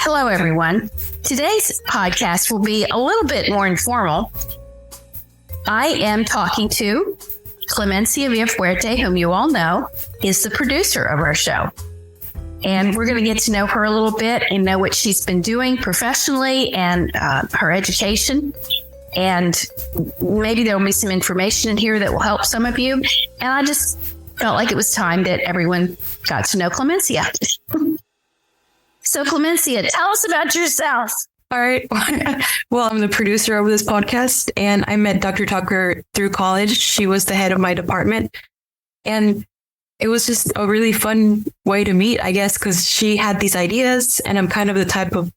Hello, everyone. Today's podcast will be a little bit more informal. I am talking to Clemencia Villafuerte, whom you all know is the producer of our show. And we're going to get to know her a little bit and know what she's been doing professionally and her education. And maybe there will be some information in here that will help some of you. And I just felt like it was time that everyone got to know Clemencia. So Clemencia, tell us about yourself. All right. Well, I'm the producer of this podcast, and I met Dr. Tucker through college. She was the head of my department, and it was just a really fun way to meet, I guess, because she had these ideas, and I'm kind of the type of,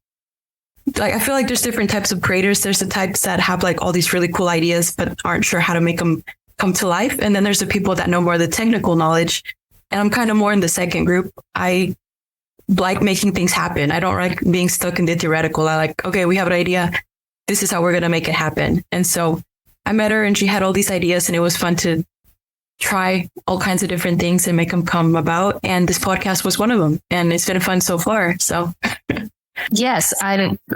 I feel like there's different types of creators. There's the types that have like all these really cool ideas, but aren't sure how to make them come to life. And then there's the people that know more of the technical knowledge, and I'm kind of more in the second group. I like making things happen. I don't like being stuck in the theoretical. I like, okay, we have an idea. This is how we're going to make it happen. And so I met her and she had all these ideas, and it was fun to try all kinds of different things and make them come about. And this podcast was one of them. And it's been fun so far. So yes,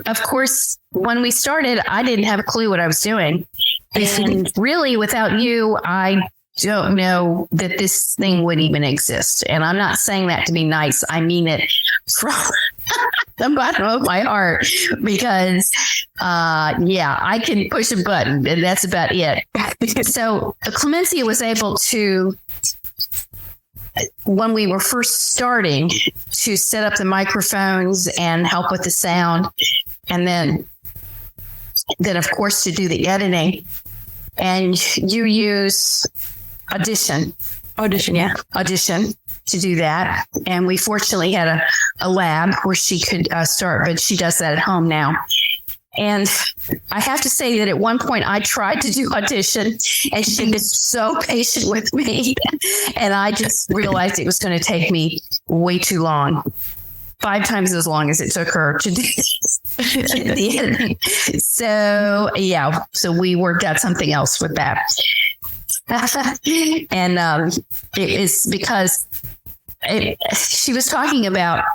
of course, when we started, I didn't have a clue what I was doing. And really, without you, I don't know that this thing would even exist. And I'm not saying that to be nice. I mean it from the bottom of my heart, because I can push a button and that's about it. So Clemencia was able to, when we were first starting, to set up the microphones and help with the sound. And then of course, to do the editing. And you use Audition to do that. And we fortunately had a lab where she could start, but she does that at home now. And I have to say that at one point I tried to do Audition, and she was so patient with me. And I just realized it was going to take me way too long. 5 times as long as it took her to do the editing. So we worked out something else with that. And it is because she was talking about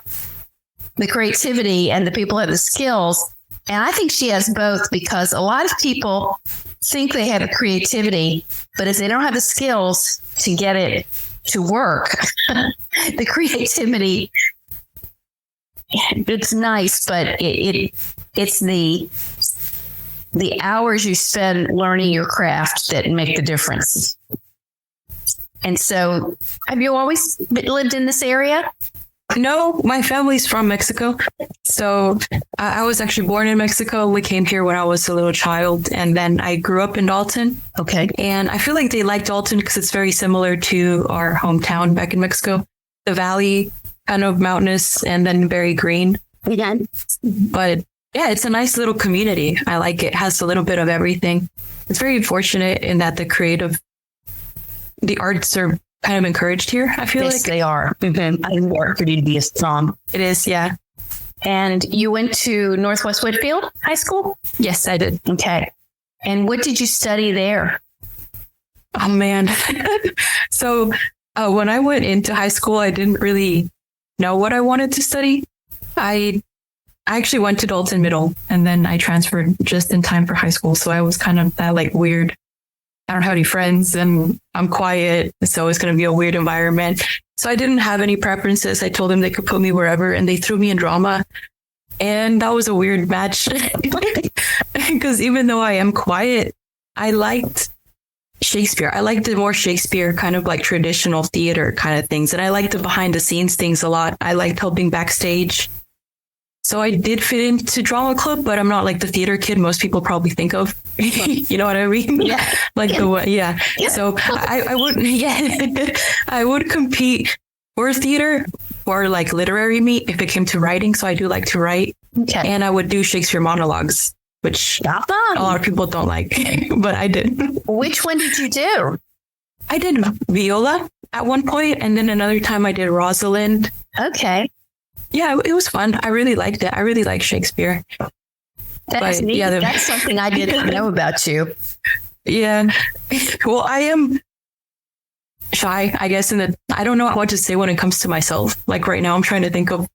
the creativity and the people have the skills. And I think she has both, because a lot of people think they have the creativity, but if they don't have the skills to get it to work, the creativity, it's nice, but it's the hours you spend learning your craft that make the difference. And so, have you always lived in this area? No, my family's from Mexico. So I was actually born in Mexico. We came here when I was a little child, and then I grew up in Dalton. Okay. And I feel like they like Dalton because it's very similar to our hometown back in Mexico. The valley, kind of mountainous, and then very green. Again. But yeah, it's a nice little community. I like it. It has a little bit of everything. It's very fortunate in that the arts are kind of encouraged here, I feel like. Yes, they are. Mm-hmm. I work for you to be a strong. It is, yeah. And you went to Northwest Whitfield High School? Yes, I did. Okay. And what did you study there? Oh, man. So when I went into high school, I didn't really know what I wanted to study. I actually went to Dalton Middle, and then I transferred just in time for high school. So I was kind of that like weird, I don't have any friends and I'm quiet. So it's going to be a weird environment. So I didn't have any preferences. I told them they could put me wherever, and they threw me in drama. And that was a weird match because even though I am quiet, I liked Shakespeare. I liked the more Shakespeare kind of like traditional theater kind of things. And I liked the behind the scenes things a lot. I liked helping backstage. So I did fit into drama club, but I'm not like the theater kid most people probably think of. You know what I mean? Yeah. Yeah. So I would, I would compete for theater or like literary meet if it came to writing. So I do like to write. Okay. And I would do Shakespeare monologues, which a lot of people don't like, but I did. Which one did you do? I did Viola at one point, and then another time I did Rosalind. Okay. Yeah, it was fun. I really liked it. I really like Shakespeare. That's neat. Yeah, that's something I didn't know about you. Yeah. Well, I am shy, I guess, in that I don't know what to say when it comes to myself. Like right now, I'm trying to think of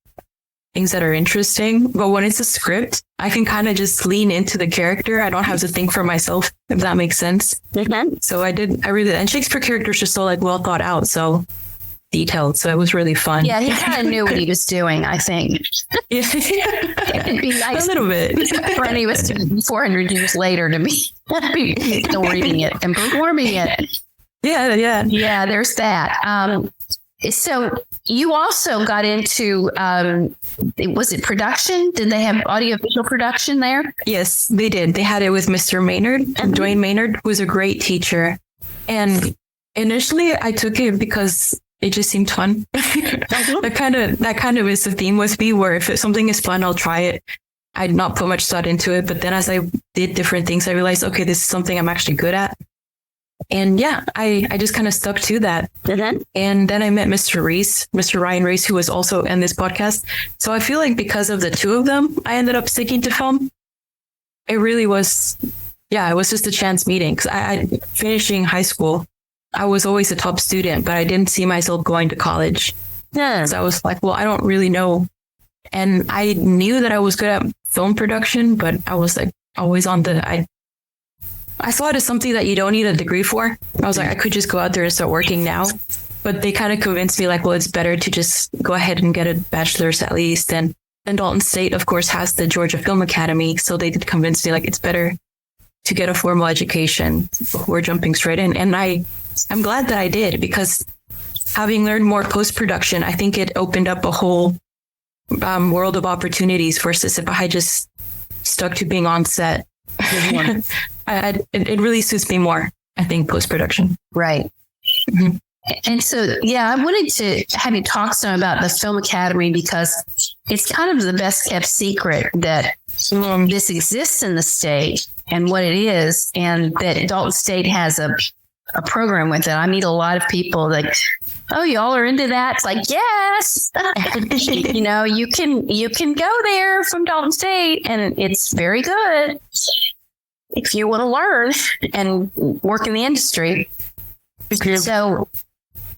things that are interesting. But when it's a script, I can kind of just lean into the character. I don't have to think for myself, if that makes sense. Mm-hmm. So I really, and Shakespeare characters are so like well thought out, so detailed. So it was really fun. Yeah, he kind of knew what he was doing, I think. It'd be nice a little bit for any of us 400 years later to be still reading it and performing it. Yeah, there's that. So you also got into, was it production? Did they have audiovisual production there? Yes, they did. They had it with Mr. Maynard, Dwayne Maynard, who's a great teacher. And initially I took it because it just seemed fun. That kind of is the theme with me, where if something is fun, I'll try it. I'd not put much thought into it. But then as I did different things, I realized, okay, this is something I'm actually good at. And yeah, I just kind of stuck to that. Mm-hmm. And then I met Mr. Ryan Reese, who was also in this podcast. So I feel like because of the two of them, I ended up sticking to film. It really was, it was just a chance meeting. Because I finishing high school, I was always a top student, but I didn't see myself going to college. Yeah. So I was like, well, I don't really know. And I knew that I was good at film production, but I was like always on I saw it as something that you don't need a degree for. I was like, I could just go out there and start working now. But they kind of convinced me like, well, it's better to just go ahead and get a bachelor's at least. And then Dalton State, of course, has the Georgia Film Academy. So they did convince me like it's better to get a formal education before jumping straight in. And I'm glad that I did, because having learned more post-production, I think it opened up a whole world of opportunities versus if I had just stuck to being on set. It really suits me more, I think, post-production. Right. Mm-hmm. And so, I wanted to have you talk some about the Film Academy, because it's kind of the best kept secret that this exists in the state and what it is, and that Dalton State has a program with it. I meet a lot of people like, oh, y'all are into that? It's like, yes, you can go there from Dalton State, and it's very good if you want to learn and work in the industry. So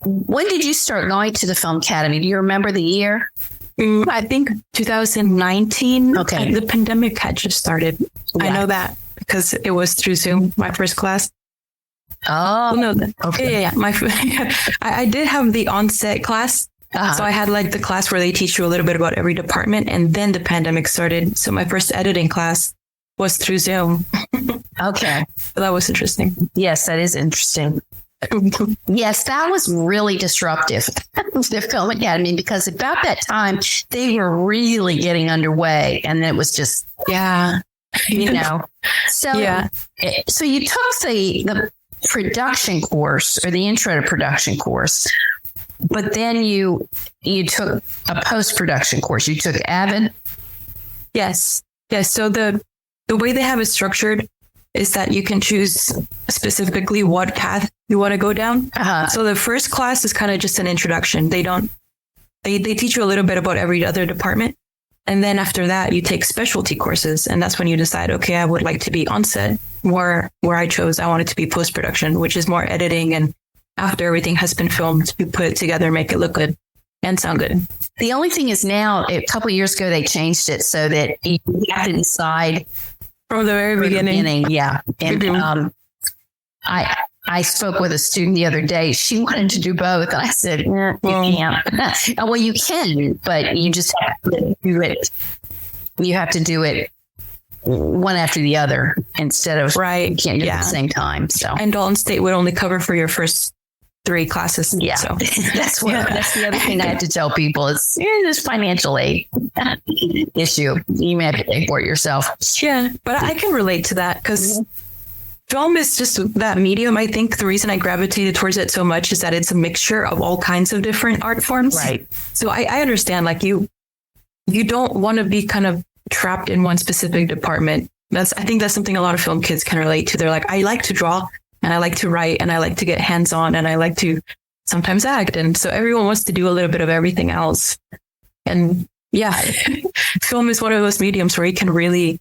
when did you start going to the Film Academy? Do you remember the year? I think 2019. Okay. The pandemic had just started. Yeah. I know that because it was through Zoom, my first class. Oh, no. Okay. Yeah. I did have the onset class. Uh-huh. So I had like the class where they teach you a little bit about every department, and then the pandemic started. So my first editing class was through Zoom. Okay. So that was interesting. Yes, that is interesting. Yes, that was really disruptive, the Film Academy, because about that time they were really getting underway, and it was just, So, so you took the production course, or the intro to production course, but then you took a post-production course. You took Avid. Yes. So the way they have it structured is that you can choose specifically what path you want to go down. Uh-huh. So the first class is kind of just an introduction. They teach you a little bit about every other department. And then after that, you take specialty courses. And that's when you decide, okay, I would like to be on set, where I chose, I wanted to be post-production, which is more editing. And after everything has been filmed, you put it together, make it look good and sound good. The only thing is now, a couple of years ago, they changed it so that you have to decide from the very beginning. Yeah. And I spoke with a student the other day. She wanted to do both. And I said, you can't. Well, you can, but you just have to do it. You have to do it one after the other instead of, you can't do it at the same time. So, and Dalton State would only cover for your first 3 classes. Yeah. So that's the other thing I have to tell people is this financial aid issue. You may have to pay for it yourself. Yeah, but I can relate to that because film is just that medium. I think the reason I gravitated towards it so much is that it's a mixture of all kinds of different art forms. Right. So I understand, like you don't want to be kind of trapped in one specific department. I think that's something a lot of film kids can relate to. They're like, I like to draw and I like to write and I like to get hands on and I like to sometimes act. And so everyone wants to do a little bit of everything else. And film is one of those mediums where you can really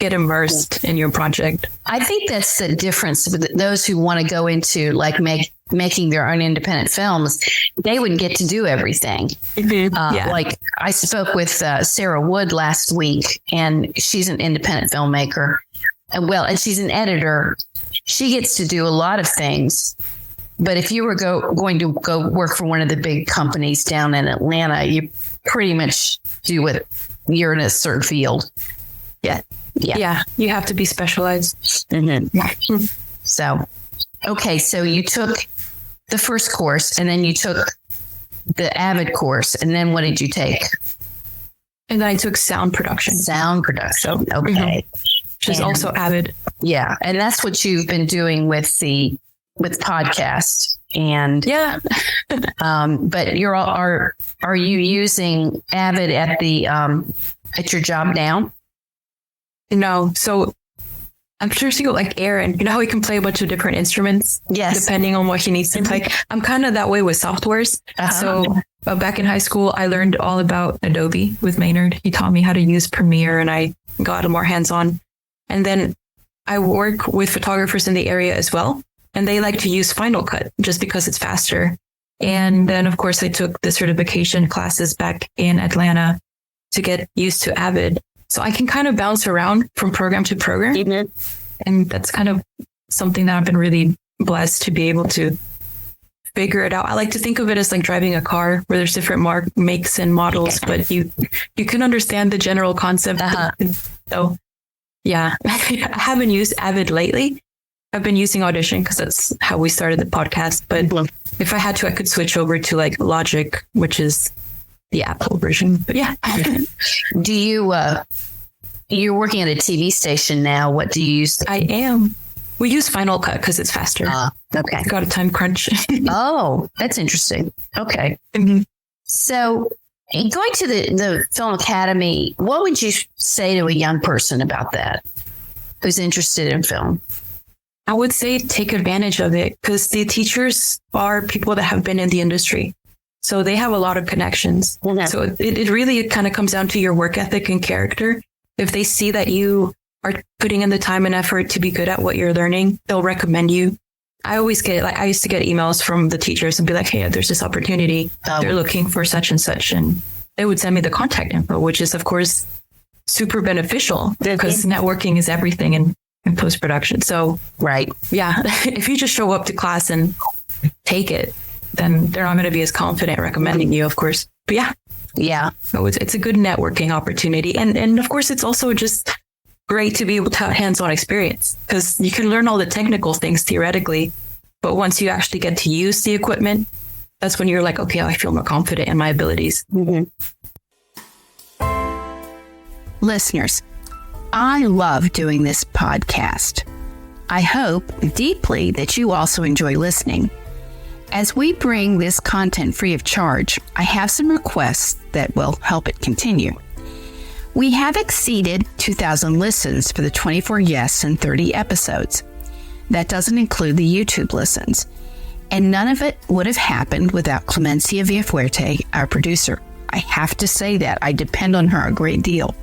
get immersed in your project. I think that's the difference with those who want to go into like make making their own independent films, they would get to do everything. Like I spoke with Sarah Wood last week, and she's an independent filmmaker. And she's an editor. She gets to do a lot of things. But if you were going to go work for one of the big companies down in Atlanta, you pretty much do what you're in a certain field. Yeah. You have to be specialized. Mm-hmm. So, okay. So you took the first course, and then you took the Avid course. And then what did you take? And then I took sound production. Sound production. Okay. Which is also Avid. Yeah. And that's what you've been doing with podcast. And but are you using Avid at your job now? No. So I'm sure you like Aaron, you know how he can play a bunch of different instruments? Yes. Depending on what he needs to play. I'm kind of that way with softwares. So back in high school, I learned all about Adobe with Maynard. He taught me how to use Premiere, and I got more hands-on. And then I work with photographers in the area as well. And they like to use Final Cut just because it's faster. And then, of course, I took the certification classes back in Atlanta to get used to Avid. So I can kind of bounce around from program to program. Mm-hmm. And that's kind of something that I've been really blessed to be able to figure it out. I like to think of it as like driving a car where there's different makes and models, but you can understand the general concept. So yeah, I haven't used Avid lately. I've been using Audition because that's how we started the podcast. But if I had to, I could switch over to like Logic, which is the Apple version. But yeah. Do you, you're working at a TV station now. What do you use? I am. We use Final Cut because it's faster. Okay. Got a time crunch. Oh, that's interesting. Okay. Mm-hmm. So going to the Film Academy, what would you say to a young person about that who's interested in film? I would say take advantage of it because the teachers are people that have been in the industry. So they have a lot of connections. Mm-hmm. So it really kind of comes down to your work ethic and character. If they see that you are putting in the time and effort to be good at what you're learning, they'll recommend you. I always get I used to get emails from the teachers and be like, hey, there's this opportunity. They're looking for such and such. And they would send me the contact info, which is, of course, super beneficial because networking is everything in post-production. So, right. Yeah, if you just show up to class and take it, then they're not going to be as confident recommending you, of course. But yeah. So it's a good networking opportunity. And of course, it's also just great to be able to have hands-on experience because you can learn all the technical things theoretically. But once you actually get to use the equipment, that's when you're like, okay, I feel more confident in my abilities. Mm-hmm. Listeners, I love doing this podcast. I hope deeply that you also enjoy listening. As we bring this content free of charge, I have some requests that will help it continue. We have exceeded 2,000 listens for the 24 guests and 30 episodes. That doesn't include the YouTube listens. And none of it would have happened without Clemencia Villafuerte, our producer. I have to say that. I depend on her a great deal.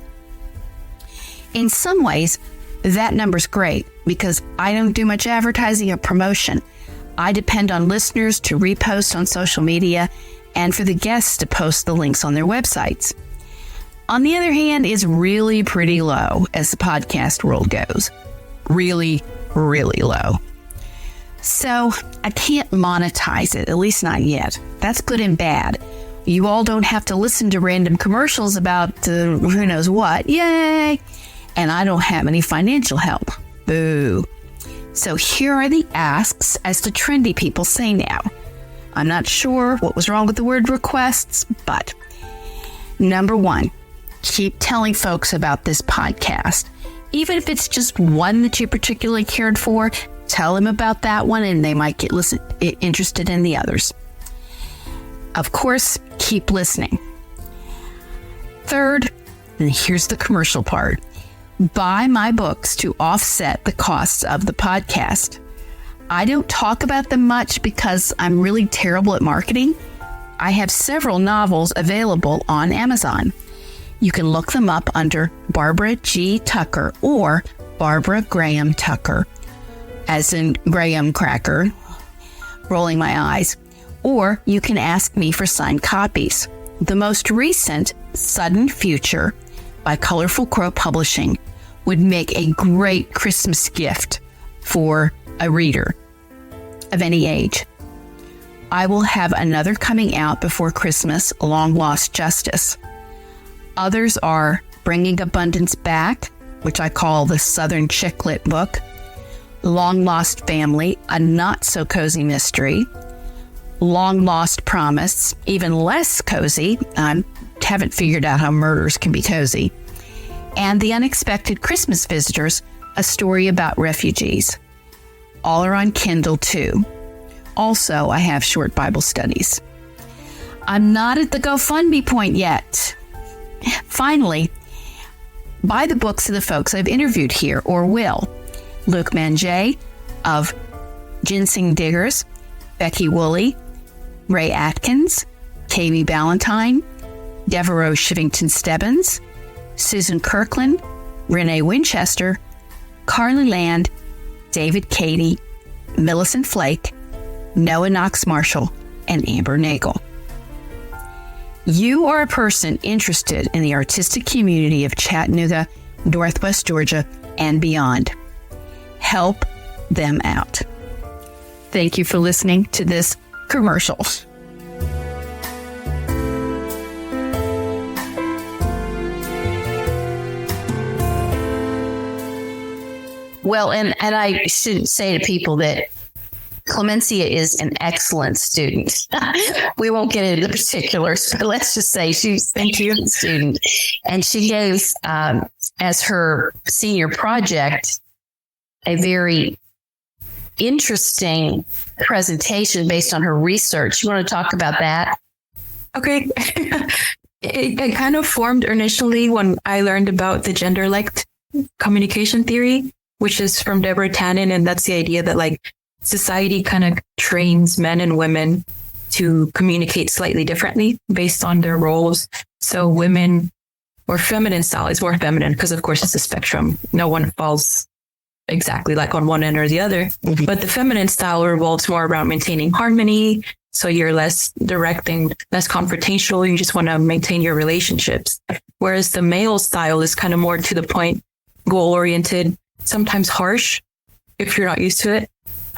In some ways, that number's great because I don't do much advertising or promotion. I depend on listeners to repost on social media and for the guests to post the links on their websites. On the other hand, it's really pretty low as the podcast world goes. Really, really low. So I can't monetize it, at least not yet. That's good and bad. You all don't have to listen to random commercials about who knows what. Yay! And I don't have any financial help. Boo. So here are the asks as the trendy people say now. I'm not sure what was wrong with the word requests, but number one, keep telling folks about this podcast. Even if it's just one that you particularly cared for, tell them about that one and they might get interested in the others. Of course, keep listening. Third, and here's the commercial part, buy my books to offset the costs of the podcast. I don't talk about them much because I'm really terrible at marketing. I have several novels available on Amazon. You can look them up under Barbara G. Tucker or Barbara Graham Tucker, as in Graham Cracker. rolling my eyes. Or you can ask me for signed copies. The most recent, Sudden Future, by Colorful Crow Publishing, would make a great Christmas gift for a reader of any age. I will have another coming out before Christmas, Long Lost Justice. Others are Bringing Abundance Back, which I call the Southern Chick Lit book, Long Lost Family, a not-so-cozy mystery, Long Lost Promise, even less cozy. I haven't figured out how murders can be cozy. And The Unexpected Christmas Visitors, a story about refugees. All are on Kindle, too. Also, I have short Bible studies. I'm not at the GoFundMe point yet. Finally, buy the books of the folks I've interviewed here or will. Luke Manjay of Ginseng Diggers, Becky Woolley, Ray Atkins, Kami Ballantyne, Devereaux Shivington Stebbins, Susan Kirkland, Renee Winchester, Carly Land, David Cady, Millicent Flake, Noah Knox Marshall, and Amber Nagel. You are a person interested in the artistic community of Chattanooga, Northwest Georgia, and beyond. Help them out. Thank you for listening to this commercial. Well, and I should say to people that Clemencia is an excellent student. We won't get into the particulars, but let's just say she's an excellent student. And she gave, as her senior project, a very interesting presentation based on her research. You want to talk about that? Okay. It kind of formed initially when I learned about the gender-elect communication theory, which is from Deborah Tannen. And that's the idea that society kind of trains men and women to communicate slightly differently based on their roles. So women, or feminine style is more feminine because, of course, it's a spectrum. No one falls exactly on one end or the other. Mm-hmm. But the feminine style revolves more around maintaining harmony. So you're less direct and less confrontational. You just want to maintain your relationships. Whereas the male style is kind of more to the point, goal-oriented, sometimes harsh if you're not used to it.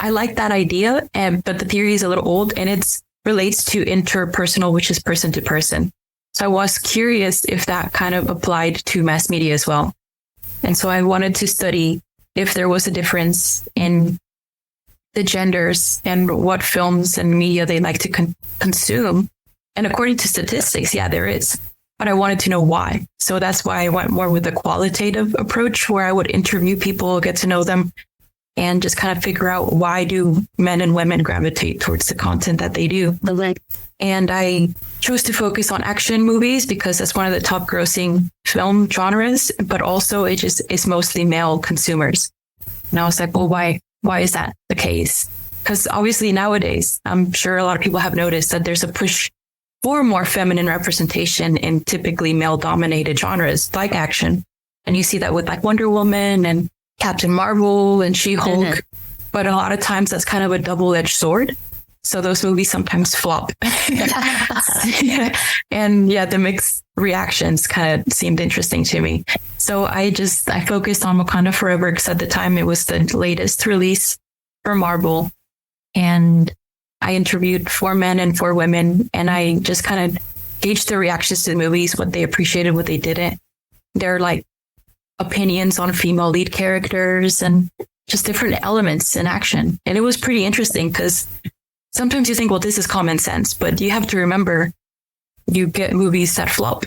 I like that idea, but the theory is a little old and it relates to interpersonal, which is person to person. So I was curious if that kind of applied to mass media as well. And so I wanted to study if there was a difference in the genders and what films and media they like to consume. And according to statistics, yeah, there is. But I wanted to know why. So that's why I went more with a qualitative approach where I would interview people, get to know them, and just kind of figure out why do men and women gravitate towards the content that they do. And I chose to focus on action movies because that's one of the top grossing film genres, but also it just is mostly male consumers. And I was like, well, why is that the case? Because obviously nowadays, I'm sure a lot of people have noticed that there's a push for more feminine representation in typically male dominated genres like action. And you see that with Wonder Woman and Captain Marvel and She-Hulk. Mm-hmm. But a lot of times that's kind of a double-edged sword. So those movies sometimes flop. And yeah, the mixed reactions kind of seemed interesting to me. So I focused on Wakanda Forever because at the time it was the latest release for Marvel. And I interviewed 4 men and 4 women. And I just kind of gauged their reactions to the movies, what they appreciated, what they didn't. They're opinions on female lead characters and just different elements in action. And it was pretty interesting because sometimes you think, well, this is common sense, but you have to remember you get movies that flop,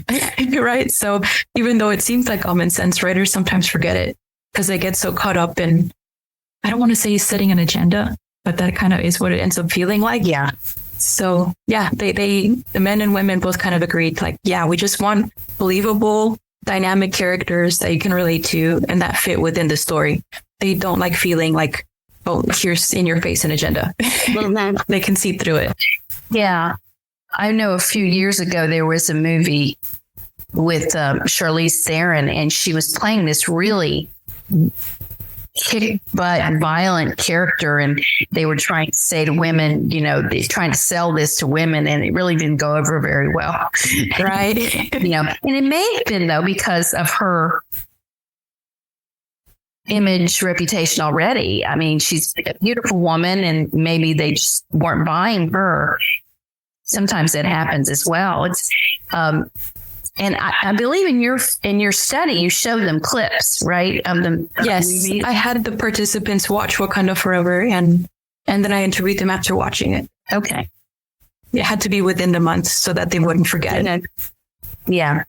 right? So even though it seems like common sense, writers sometimes forget it because they get so caught up in, I don't want to say setting an agenda, but that kind of is what it ends up feeling like. Yeah. So yeah, the men and women both kind of agreed, we just want believable, dynamic characters that you can relate to and that fit within the story. They don't like feeling oh, here's in your face an agenda. They can see through it. Yeah. I know a few years ago, there was a movie with Charlize Theron, and she was playing this really kick butt violent character, and they were trying to say to women, they're trying to sell this to women, and it really didn't go over very well. Right. And it may have been though because of her image reputation already. I mean, she's a beautiful woman, and maybe they just weren't buying her. Sometimes that happens as well. It's and I believe in your study you showed them clips, right? Of them. Yes, movies. I had the participants watch Wakanda Forever, and then I interviewed them after watching it. Okay, it had to be within the month so that they wouldn't forget it. Yeah.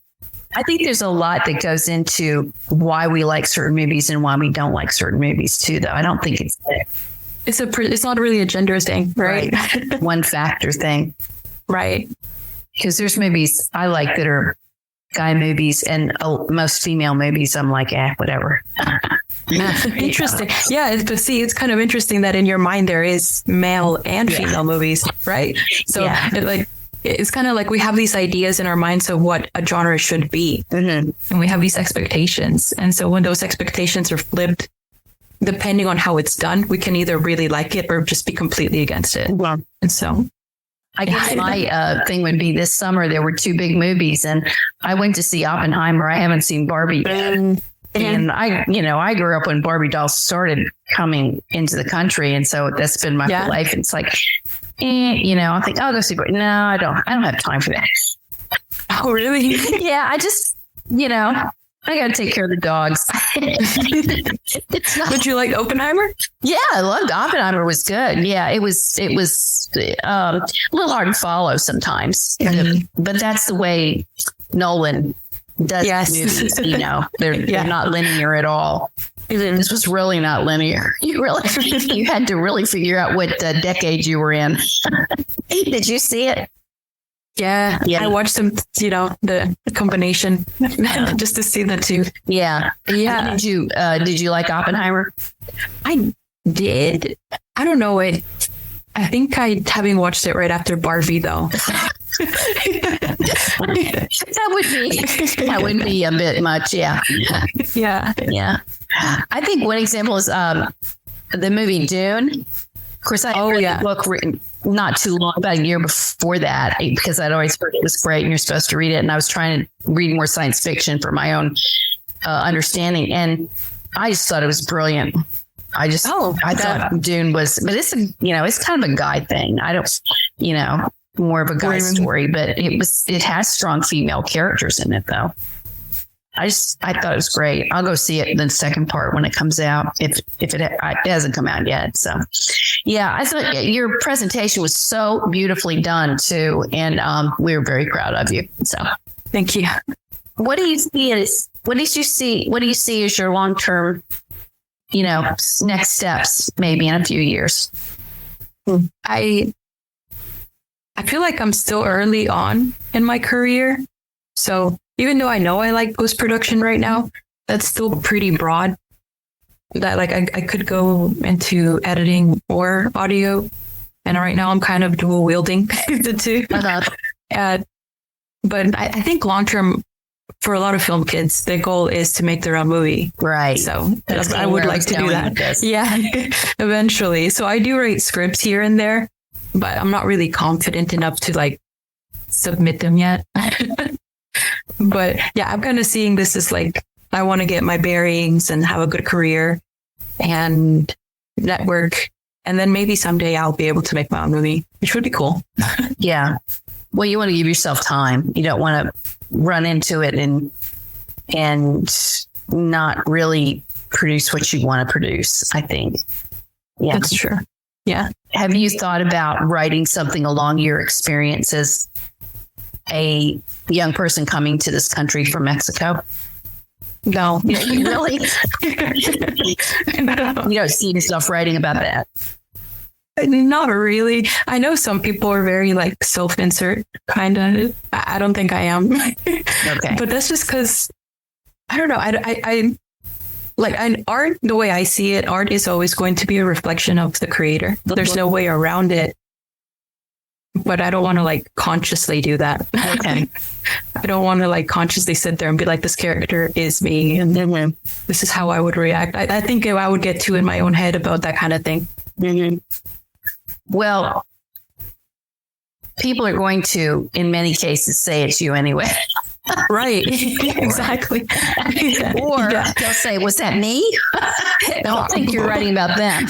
I think there's a lot that goes into why we like certain movies and why we don't like certain movies too, though. I don't think it's not really a gender thing, right? One factor thing. Right. Because there's movies I like that are guy movies, and most female movies I'm like, whatever. Interesting. Yeah, but see, it's kind of interesting that in your mind there is male and female movies, right? So it's kind of like we have these ideas in our minds of what a genre should be. Mm-hmm. And we have these expectations. And so when those expectations are flipped, depending on how it's done, we can either really like it or just be completely against it. Yeah. And so I guess my thing would be this summer, there were two big movies, and I went to see Oppenheimer. I haven't seen Barbie yet. And I grew up when Barbie dolls started coming into the country. And so that's been my whole life. And it's like, I think I'll go see Barbie. No, I don't have time for that. Oh, really? Yeah. I just, I got to take care of the dogs. Would you like Oppenheimer? Yeah, I loved Oppenheimer. Was good. Yeah, it was a little hard to follow sometimes, but that's the way Nolan does movies. They're not linear at all. This was really not linear. You had to really figure out what decade you were in. Did you see it? Yeah, I watched them, the combination just to see the two. Yeah. Did you like Oppenheimer? I did. I don't know it. I think having watched it right after Barbie though. that would be a bit much. Yeah. Yeah. Yeah. I think one example is the movie Dune. Of course, I read the book written not too long, about a year before that, because I'd always heard it was great and you're supposed to read it. And I was trying to read more science fiction for my own understanding. And I just thought it was brilliant. I thought Dune was, but it's kind of a guy thing. I don't, more of a guy story, but it has strong female characters in it though. I thought it was great. I'll go see it the second part when it comes out, if it hasn't come out yet. So, yeah, I thought your presentation was so beautifully done too, and we were very proud of you. So, thank you. What do you see as your long term, next steps, maybe in a few years? I feel like I'm still early on in my career, so. Even though I know I like post-production right now, that's still pretty broad. That I could go into editing or audio. And right now I'm kind of dual wielding the two. But I think long term, for a lot of film kids, the goal is to make their own movie. Right. So I would like to do that. Yeah, eventually. So I do write scripts here and there, but I'm not really confident enough to submit them yet. But yeah, I'm kind of seeing this as I want to get my bearings and have a good career and network. And then maybe someday I'll be able to make my own movie, which would be cool. Yeah. Well, you want to give yourself time. You don't want to run into it and not really produce what you want to produce, I think. Yeah. That's true. Yeah. Have you thought about writing something along your experience as a young person coming to this country from Mexico? No. Really? You don't see yourself writing about that? Not really. I know some people are very self-insert kind of. I don't think I am. Okay. But that's just because, I don't know. I art, the way I see it, art is always going to be a reflection of the creator. There's no way around it. but I don't want to like consciously do that. Okay. I don't want to like consciously sit there and be like, this character is me and this is how I would react. I think I would get too in my own head about that kind of thing. Well, people are going to, in many cases, say it's you anyway. Right. Exactly. Or they'll say, was that me? Don't think you're writing about them.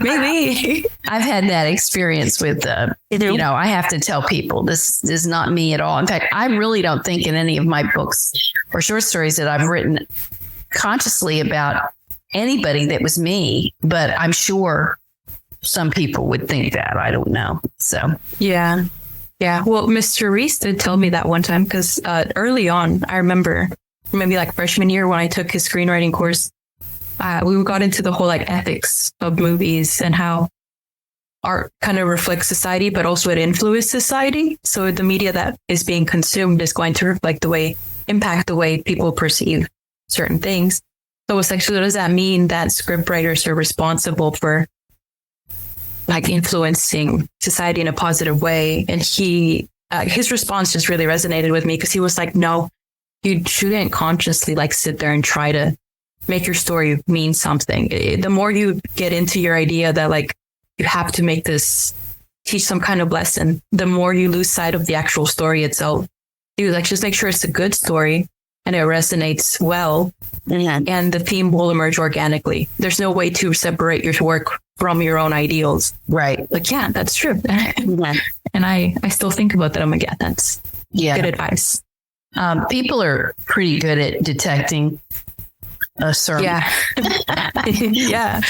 Maybe. I've had that experience with, I have to tell people this is not me at all. In fact, I really don't think in any of my books or short stories that I've written consciously about anybody that was me, but I'm sure some people would think that. I don't know. So, yeah. Yeah. Well, Mr. Reese did tell me that one time because early on, I remember maybe like freshman year when I took his screenwriting course, we got into the whole like ethics of movies and how art kind of reflects society, but also it influences society. So the media that is being consumed is going to reflect impact the way people perceive certain things. So essentially, does that mean that scriptwriters are responsible for like influencing society in a positive way? And his response just really resonated with me because he was like, no, you shouldn't consciously like sit there and try to make your story mean something. The more you get into your idea that like you have to make this teach some kind of lesson, the more you lose sight of the actual story itself. You like just make sure it's a good story and it resonates well, and the theme will emerge organically. There's no way to separate your work from your own ideals. right. Like, yeah, that's true. And I still think about that. I'm like, yeah, that's good advice. People are pretty good at detecting a sermon Yeah.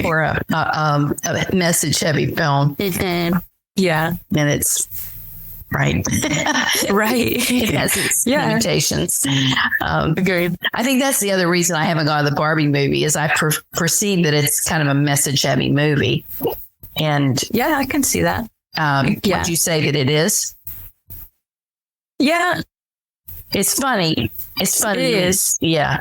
or a message heavy film. Yeah. And it's right. Right. It has its limitations. Agreed. I think that's the other reason I haven't gone to the Barbie movie is I perceive that it's kind of a message heavy movie. And Yeah, I can see that. would you say that it is? Yeah, It's funny. It's funny. it is. Yeah.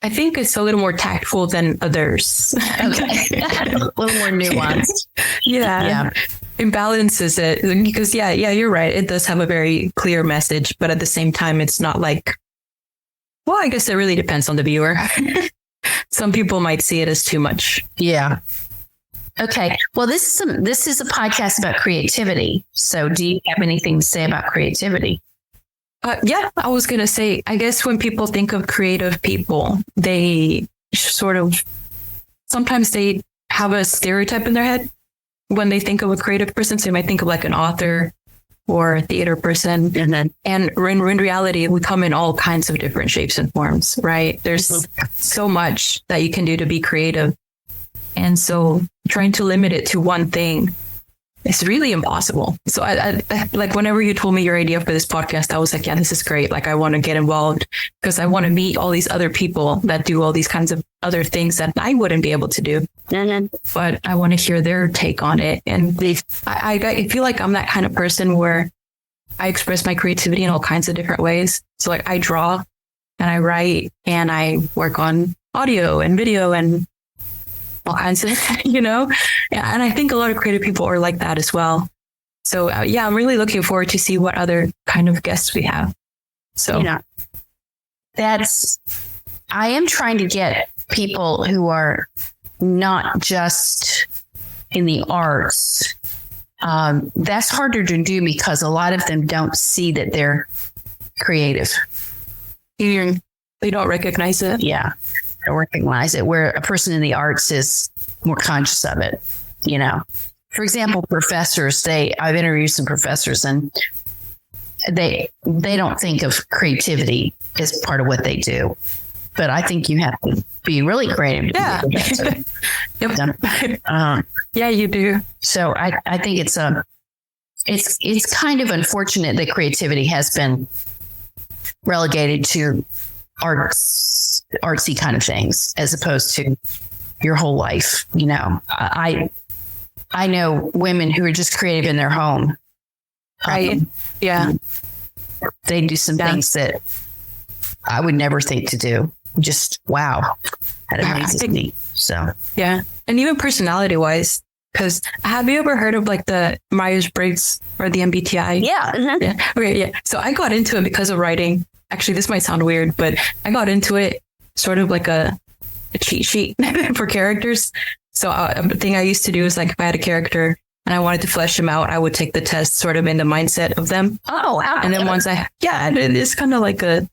I think it's a little more tactful than others. Okay. A little more nuanced. Yeah. It balances it because you're right. It does have a very clear message, but at the same time, it's not like, well, I guess it really depends on the viewer. Some people might see it as too much. Yeah. Okay. Well, this is a podcast about creativity. So do you have anything to say about creativity? Yeah, I was going to say, I guess when people think of creative people, they sometimes they have a stereotype in their head. When they think of a creative person, so they might think of like an author or a theater person. And in reality, we come in all kinds of different shapes and forms, right? There's so much that you can do to be creative. And so trying to limit it to one thing is really impossible. So I like whenever you told me your idea for this podcast, I was like, yeah, this is great. Like I want to get involved because I want to meet all these other people that do all these kinds of other things that I wouldn't be able to do. But I want to hear their take on it. And I feel like I'm that kind of person where I express my creativity in all kinds of different ways. So like I draw and I write and I work on audio and video and all kinds of, and I think a lot of creative people are like that as well. So I'm really looking forward to see what other kind of guests we have. So I am trying to get people who are not just in the arts. That's harder to do because a lot of them don't see that they're creative. They don't recognize it. Yeah. Recognize it, where a person in the arts is more conscious of it. For example, professors, I've interviewed some professors and they don't think of creativity as part of what they do. But I think you have to be really creative. Yeah. Yeah, you do. So I think it's kind of unfortunate that creativity has been relegated to artsy kind of things as opposed to your whole life. I know women who are just creative in their home. Right. Yeah. They do some things that I would never think to do. Just wow. That amazes me. So yeah. And even personality wise, Because have you ever heard of like the Myers-Briggs or the MBTI? Yeah. Mm-hmm. Yeah. Okay. Yeah. So I got into it because of writing. Actually, this might sound weird, but I got into it sort of like a cheat sheet for characters. So a thing I used to do is like if I had a character and I wanted to flesh them out, I would take the test sort of in the mindset of them. Oh, wow. And then once it's kind of like a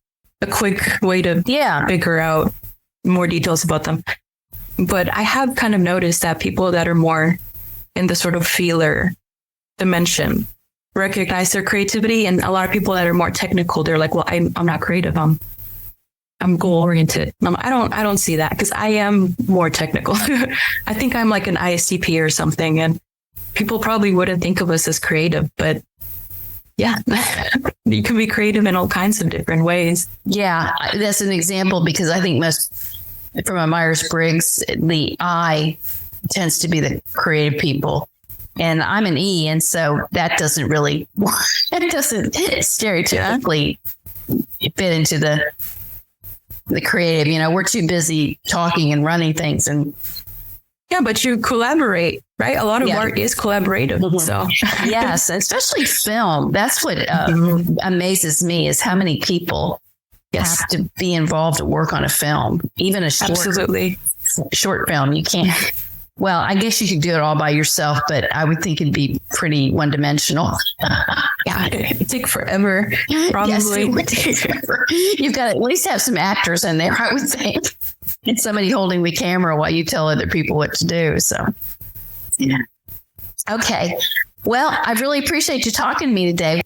quick way to figure out more details about them. But I have kind of noticed that people that are more in the sort of feeler dimension recognize their creativity, and a lot of people that are more technical, they're like, well, I'm not creative. I'm goal oriented. I don't see that because I am more technical. I think I'm like an ISTP or something, and people probably wouldn't think of us as creative, but yeah, you can be creative in all kinds of different ways. Yeah, that's an example because I think most from a Myers-Briggs, the I tends to be the creative people. And I'm an E, and so that doesn't really, it doesn't stereotypically fit into the creative. You know, we're too busy talking and running things. And yeah, but you collaborate, right? A lot of art is collaborative. Mm-hmm. So yes, especially film. That's what amazes me is how many people have to be involved to work on a film, even a short film. You can't. Well, I guess you could do it all by yourself, but I would think it'd be pretty one-dimensional. Yeah, it'd take forever, probably. Yes, it would take forever. You've got to at least have some actors in there, I would think, and somebody holding the camera while you tell other people what to do. So, yeah. Okay. Well, I really appreciate you talking to me today.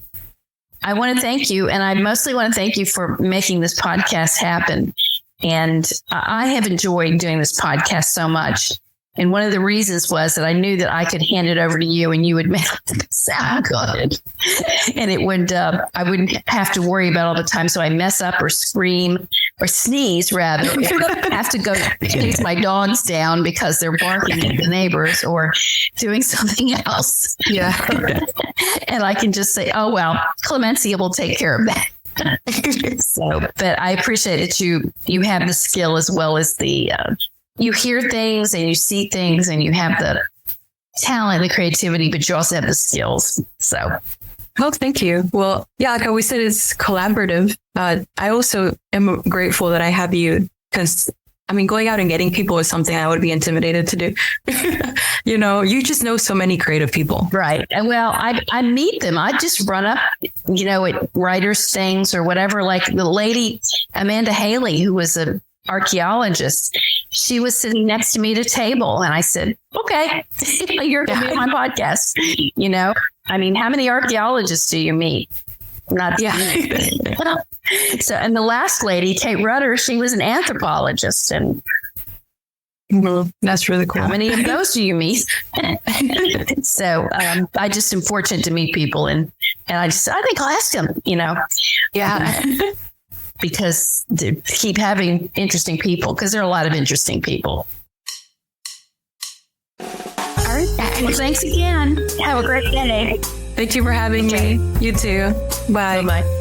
I want to thank you, and I mostly want to thank you for making this podcast happen. And I have enjoyed doing this podcast so much. And one of the reasons was that I knew that I could hand it over to you and you would make it sound good. And it would, I wouldn't have to worry about all the time. So I mess up or scream or sneeze rather, or have to go chase my dogs down because they're barking at the neighbors or doing something else. Yeah. And I can just say, oh, well, Clemencia will take care of that. So, but I appreciate that you have the skill as well as the, you hear things and you see things and you have the talent, the creativity, but you also have the skills. So, oh, thank you. Well, yeah, like I always said, it's collaborative. I also am grateful that I have you because, I mean, going out and getting people is something I would be intimidated to do. You know, you just know so many creative people. Right. And well, I meet them. I just run up, you know, at writers' things or whatever, like the lady, Amanda Haley, who was an archaeologist. She was sitting next to me at a table and I said, okay, you're going to be on my podcast. You know, I mean, how many archaeologists do you meet? Not So, and the last lady, Kate Rudder, she was an anthropologist. And that's really cool. How many of those do you meet? So I just am fortunate to meet people. And I think I'll ask them, you know. Yeah. Because to keep having interesting people, because there are a lot of interesting people. All right. Well, thanks again. Have a great day. Thank you for having me. You too. Bye. Bye-bye.